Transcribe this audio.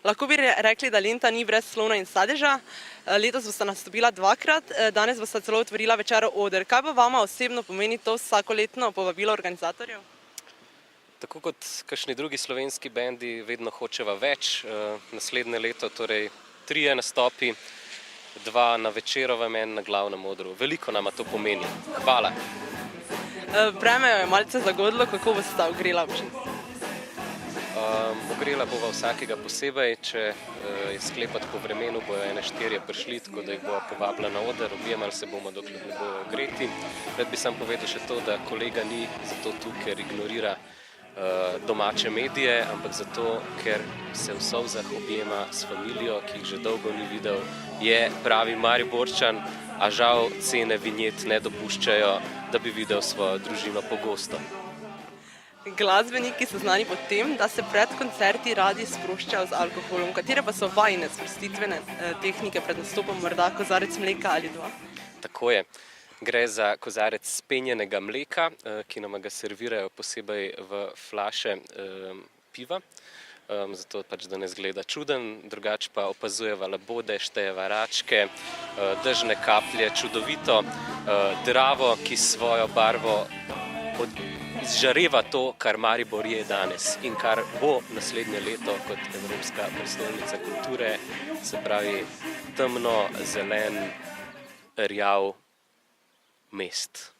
Lahko bi rekli, da Lenta ni brez slona in sadeža. Letos bosta nastopila dvakrat, danes bosta celo otvorila večerov Oder. Kaj pa vama osebno pomeni to vsakoletno povabilo organizatorjev? Tako kot kakšni drugi slovenski bendi vedno hočeva več. Naslednje leto torej 3 nastopi, 2 na Večerovem, 1 na glavnem odru. Veliko nama to pomeni. Hvala. Vreme jo je malce zagodlo, kako bosta ogrela občinstvo? Ogrela bova vsakega posebej, če je sklepati po vremenu, bojo 4 prišli, tako da jih bova povabila na oder, objemali se bomo, dokler ne bojo ogreti. Rad bi sam povedal še to, da kolega ni zato tu, ker ignorira domače medije, ampak zato, ker se v solzah objema s familijo, ki jih že dolgo ni videl, je pravi Mariborčan, a žal cene vinjet ne dopuščajo, da bi videl svojo družino pogosto. Glasbeniki so znani po tem, da se pred koncerti radi sproščajo z alkoholom. Katere pa so vajine sprostitvene tehnike pred nastopom, morda kozarec mleka ali 2? Tako je. Gre za kozarec spenjenega mleka, ki nam ga servirajo posebej v flaše piva, zato pač da ne izgleda čuden, drugače pa opazujeva labode, štejeva račke, dežne kaplje, čudovito dravo, ki s svojo barvo izžareva to, kar Maribor je danes in kar bo naslednje leto kot Evropska prestolnica kulture, se pravi temno, zelen, rjav mest.